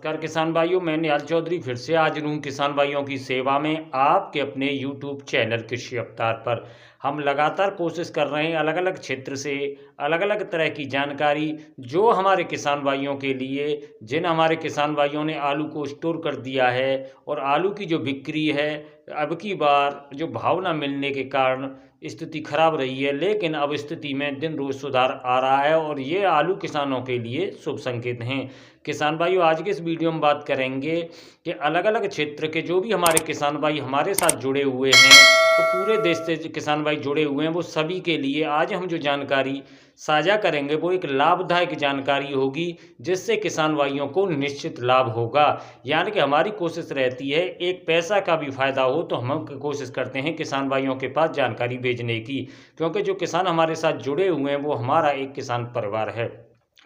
नमस्कार किसान भाइयों, मैं निहाल चौधरी फिर से हाजिर हूँ किसान भाइयों की सेवा में आपके अपने यूट्यूब चैनल कृषि अवतार पर। हम लगातार कोशिश कर रहे हैं अलग अलग क्षेत्र से अलग अलग तरह की जानकारी जो हमारे किसान भाइयों के लिए, जिन हमारे किसान भाइयों ने आलू को स्टोर कर दिया है और आलू की जो बिक्री है अब की बार जो भाव न मिलने के कारण स्थिति खराब रही है, लेकिन अब स्थिति में दिन रोज सुधार आ रहा है और ये आलू किसानों के लिए शुभ संकेत हैं। किसान भाइयों, आज के इस वीडियो में बात करेंगे कि अलग अलग क्षेत्र के जो भी हमारे किसान भाई हमारे साथ जुड़े हुए हैं, तो पूरे देश से जो किसान भाई जुड़े हुए हैं वो सभी के लिए आज हम जो जानकारी साझा करेंगे वो एक लाभदायक जानकारी होगी, जिससे किसान भाइयों को निश्चित लाभ होगा। यानी कि हमारी कोशिश रहती है एक पैसा का भी फायदा हो तो हम कोशिश करते हैं किसान भाइयों के पास जानकारी भेजने की, क्योंकि जो किसान हमारे साथ जुड़े हुए हैं वो हमारा एक किसान परिवार है।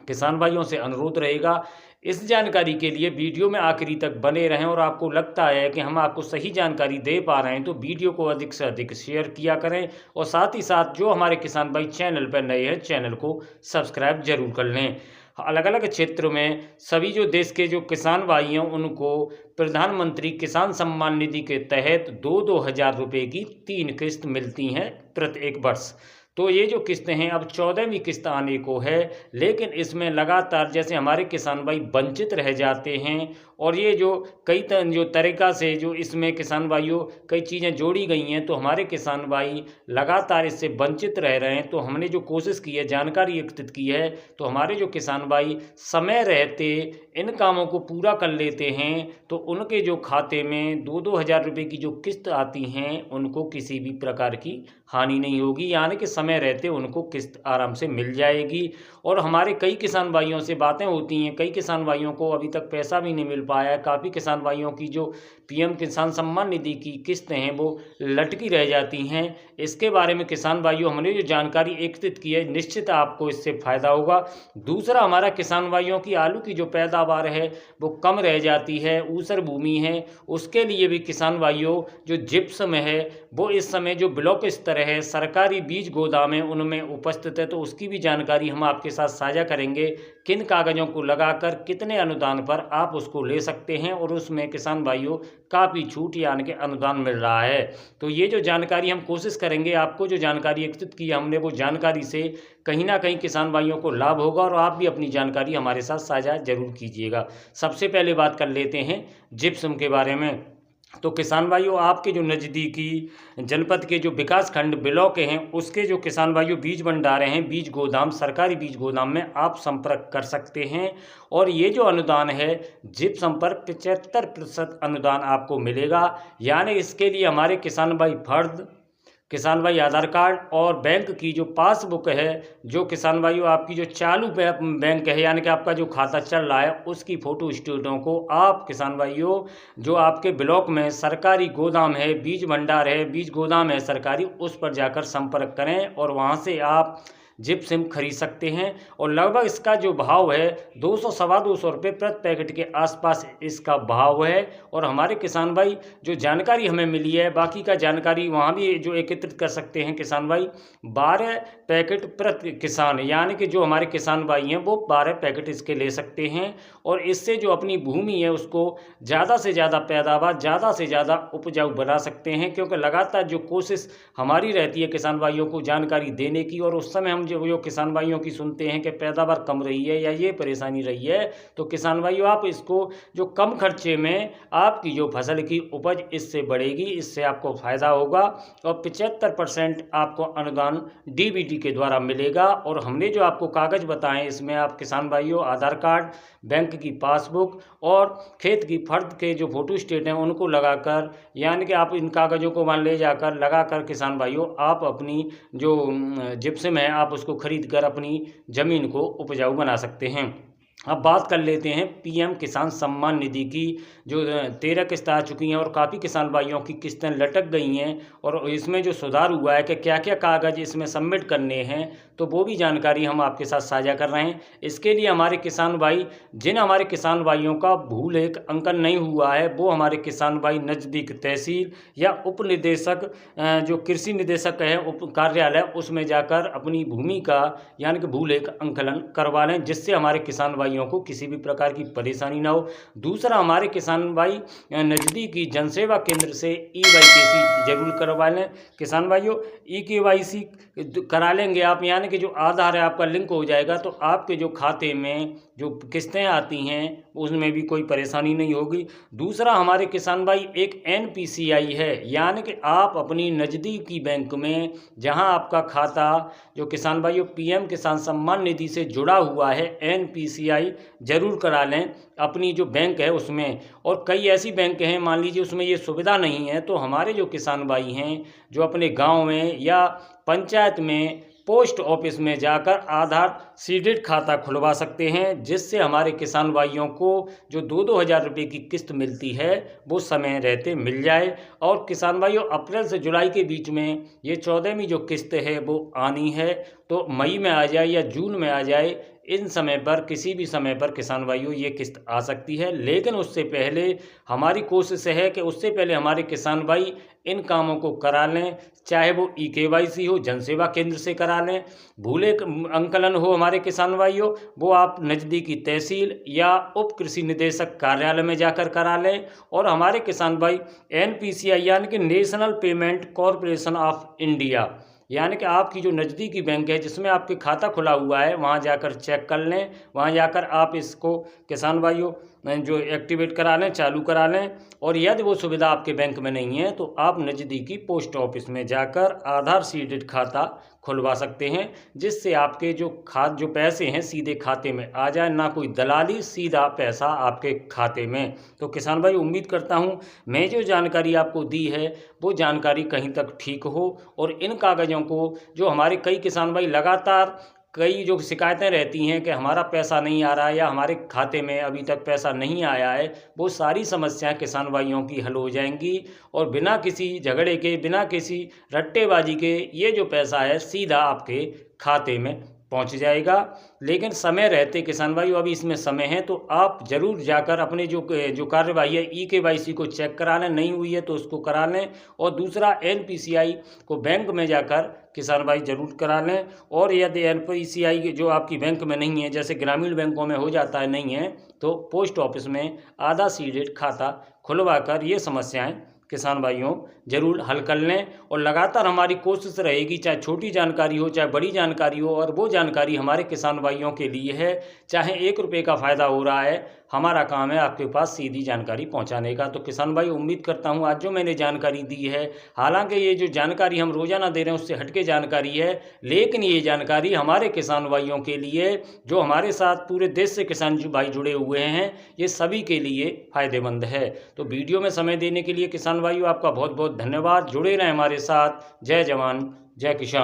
किसान भाइयों से अनुरोध रहेगा इस जानकारी के लिए वीडियो में आखिरी तक बने रहें, और आपको लगता है कि हम आपको सही जानकारी दे पा रहे हैं तो वीडियो को अधिक से अधिक शेयर किया करें, और साथ ही साथ जो हमारे किसान भाई चैनल पर नए हैं चैनल को सब्सक्राइब जरूर कर लें। अलग अलग क्षेत्रों में सभी जो देश के जो किसान भाई हैं उनको प्रधानमंत्री किसान सम्मान निधि के तहत 2-2 हज़ार रुपये की 3 किस्त मिलती हैं प्रत्येक वर्ष। तो ये जो किस्तें हैं अब 14वीं किस्त आने को है, लेकिन इसमें लगातार जैसे हमारे किसान भाई वंचित रह जाते हैं, और ये जो जो तरीक़ा से जो इसमें किसान भाइयों कई चीज़ें जोड़ी गई हैं तो हमारे किसान भाई लगातार इससे वंचित रह रहे हैं। तो हमने जो कोशिश की है, जानकारी एकत्रित की है, तो हमारे जो किसान भाई समय रहते इन कामों को पूरा कर लेते हैं तो उनके जो खाते में 2-2 हज़ार रुपये की जो किस्त आती हैं उनको किसी भी प्रकार की हानि नहीं होगी, यानी कि समय रहते उनको किस्त आराम से मिल जाएगी। और हमारे कई किसान भाइयों से बातें होती हैं, कई किसान भाइयों को अभी तक पैसा भी नहीं मिल पाया है, काफ़ी किसान भाइयों की जो पीएम किसान सम्मान निधि की किस्तें हैं वो लटकी रह जाती हैं। इसके बारे में किसान भाइयों हमने जो जानकारी एकत्रित की है, निश्चित आपको इससे फ़ायदा होगा। दूसरा, हमारा किसान भाइयों की आलू की जो पैदावार है वो कम रह जाती है, ऊसर भूमि है, उसके लिए भी किसान भाइयों जो जिप्सम है वो इस समय जो ब्लॉक स्तर है सरकारी बीज गोदाम है उनमें उपस्थित है, तो उसकी भी जानकारी हम आपके साथ साझा करेंगे। किन कागज़ों को लगाकर कितने अनुदान पर आप उसको ले सकते हैं, और उसमें किसान भाइयों काफ़ी छूट यानी कि अनुदान मिल रहा है। तो ये जो जानकारी हम कोशिश करेंगे आपको जो जानकारी एकत्रित की हमने वो जानकारी से कहीं ना कहीं किसान भाइयों को लाभ होगा, और आप भी अपनी जानकारी हमारे साथ साझा जरूर कीजिएगा। सबसे पहले बात कर लेते हैं जिप्सम के बारे में। तो किसान भाइयों, आपके जो नज़दीकी जनपद के जो विकास खंड ब्लॉक हैं उसके जो किसान भाइयों बीज भंडारे हैं, बीज गोदाम, सरकारी बीज गोदाम में आप संपर्क कर सकते हैं। और ये जो अनुदान है जिप्सम पर 75% अनुदान आपको मिलेगा। यानी इसके लिए हमारे किसान भाई फर्द, किसान भाई आधार कार्ड और बैंक की जो पासबुक है, जो किसान भाइयों आपकी जो चालू बैंक है यानी कि आपका जो खाता चल रहा है उसकी फ़ोटो स्टेटों को आप किसान भाइयों जो आपके ब्लॉक में सरकारी गोदाम है, बीज भंडार है, बीज गोदाम है सरकारी, उस पर जाकर संपर्क करें और वहां से आप जिप्सम खरीद सकते हैं। और लगभग इसका जो भाव है 200-250 रुपये प्रति पैकेट के आसपास इसका भाव है। और हमारे किसान भाई जो जानकारी हमें मिली है, बाकी का जानकारी वहाँ भी जो एकत्रित कर सकते हैं किसान भाई, 12 पैकेट प्रति किसान, यानी कि जो हमारे किसान भाई हैं वो 12 पैकेट इसके ले सकते हैं। और इससे जो अपनी भूमि है उसको ज़्यादा से ज़्यादा पैदावार, ज़्यादा से ज़्यादा उपजाऊ बना सकते हैं, क्योंकि लगातार जो कोशिश हमारी रहती है किसान भाइयों को जानकारी देने की, और उस समय हम जो किसान भाइयों की सुनते हैं कि पैदावार कम रही है या ये परेशानी रही है, तो किसान भाइयों आप इसको जो कम खर्चे में आपकी जो फसल की उपज इससे बढ़ेगी, इससे आपको फ़ायदा होगा। और 75% आपको अनुदान डीबीटी के द्वारा मिलेगा। और हमने जो आपको कागज़ बताएं इसमें आप किसान भाइयों आधार कार्ड, बैंक की पासबुक और खेत की फर्द के जो फोटो स्टेट हैं उनको लगाकर, यानी कि आप इन कागज़ों को वहाँ ले जाकर लगाकर किसान भाइयों आप अपनी जो जिप्सम है आप उसको खरीद कर अपनी ज़मीन को उपजाऊ बना सकते हैं। अब बात कर लेते हैं पीएम किसान सम्मान निधि की, जो 13 किस्त आ चुकी हैं और काफ़ी किसान भाइयों की किस्तें लटक गई हैं। और इसमें जो सुधार हुआ है कि क्या क्या कागज़ इसमें सबमिट करने हैं, तो वो भी जानकारी हम आपके साथ साझा कर रहे हैं। इसके लिए हमारे किसान भाई, जिन हमारे किसान भाइयों का भू लेख अंकन नहीं हुआ है, वो हमारे किसान भाई नज़दीक तहसील या उप निदेशक जो कृषि निदेशक है उप कार्यालय, उसमें जाकर अपनी भूमि का यानी कि भू लेख अंकलन करवा लें, जिससे हमारे किसान भाइयों को किसी भी प्रकार की परेशानी ना हो। दूसरा, हमारे किसान भाई नज़दीकी जनसेवा केंद्र से ई-वाईकेसी जरूर करवा लें। किसान भाइयों, ई-केवाईसी करा लेंगे आप, यानी कि जो आधार है आपका लिंक हो जाएगा, तो आपके जो खाते में जो किस्तें आती हैं उसमें भी कोई परेशानी नहीं होगी। दूसरा, हमारे किसान भाई एक एनपीसीआई है, यानी कि आप अपनी नज़दीकी बैंक में जहां आपका खाता जो किसान भाइयों पीएम किसान सम्मान निधि से जुड़ा हुआ है, एनपीसीआई जरूर करा लें अपनी जो बैंक है उसमें। और कई ऐसी बैंक हैं, मान लीजिए उसमें ये सुविधा नहीं है, तो हमारे जो किसान भाई हैं जो अपने गांव में या पंचायत में पोस्ट ऑफिस में जाकर आधार सीडेड खाता खुलवा सकते हैं, जिससे हमारे किसान भाइयों को जो 2-2 हज़ार रुपये की किस्त मिलती है वो समय रहते मिल जाए। और किसान भाइयों, अप्रैल से जुलाई के बीच में ये 14वीं जो किस्त है वो आनी है, तो मई में आ जाए या जून में आ जाए, इन समय पर किसी भी समय पर किसान भाइयों ये किस्त आ सकती है। लेकिन उससे पहले हमारी कोशिश है कि उससे पहले हमारे किसान भाई इन कामों को करा लें, चाहे वो ई-केवाईसी हो, जनसेवा केंद्र से करा लें, भूले अंकलन हो हमारे किसान भाइयों, वो आप नज़दीकी तहसील या उप कृषि निदेशक कार्यालय में जाकर करा लें। और हमारे किसान भाई एनपीसीआई यानी कि national payment corporation of India, यानी कि आपकी जो नज़दीकी बैंक है जिसमें आपके खाता खुला हुआ है, वहाँ जाकर चेक कर लें, वहाँ जाकर आप इसको किसान भाइयों जो एक्टिवेट करा लें, चालू करा लें। और यदि वो सुविधा आपके बैंक में नहीं है तो आप नज़दीकी पोस्ट ऑफिस में जाकर आधार सीडेड खाता खुलवा सकते हैं, जिससे आपके जो पैसे हैं सीधे खाते में आ जाए, ना कोई दलाली, सीधा पैसा आपके खाते में। तो किसान भाई, उम्मीद करता हूँ मैं जो जानकारी आपको दी है वो जानकारी कहीं तक ठीक हो, और इन कागज़ों को जो हमारे कई किसान भाई लगातार कई जो शिकायतें रहती हैं कि हमारा पैसा नहीं आ रहा है या हमारे खाते में अभी तक पैसा नहीं आया है, वो सारी समस्याएं किसान भाइयों की हल हो जाएंगी। और बिना किसी झगड़े के, बिना किसी रट्टेबाजी के ये जो पैसा है सीधा आपके खाते में पहुंच जाएगा। लेकिन समय रहते किसान भाइयों, अभी इसमें समय है, तो आप ज़रूर जाकर अपने जो कार्यवाही है ई-केवाईसी को चेक करा लें, नहीं हुई है तो उसको करा लें। और दूसरा, एनपीसीआई को बैंक में जाकर किसान भाई ज़रूर करा लें। और यदि एनपीसीआई जो आपकी बैंक में नहीं है, जैसे ग्रामीण बैंकों में हो जाता है, नहीं है, तो पोस्ट ऑफिस में आधा सीडेड खाता खुलवा कर ये समस्याएं किसान भाइयों जरूर हल कर लें। और लगातार हमारी कोशिश रहेगी, चाहे छोटी जानकारी हो चाहे बड़ी जानकारी हो, और वो जानकारी हमारे किसान भाइयों के लिए है, चाहे 1 रुपये का फ़ायदा हो रहा है, हमारा काम है आपके पास सीधी जानकारी पहुंचाने का। तो किसान भाई, उम्मीद करता हूं आज जो मैंने जानकारी दी है, हालांकि ये जो जानकारी हम रोज़ाना दे रहे हैं उससे हटके जानकारी है, लेकिन ये जानकारी हमारे किसान भाइयों के लिए, जो हमारे साथ पूरे देश से किसान भाई जुड़े हुए हैं, ये सभी के लिए फ़ायदेमंद है। तो वीडियो में समय देने के लिए किसान भाइयों आपका बहुत बहुत धन्यवाद। जुड़े रहें हमारे साथ। जय जवान जय किसान।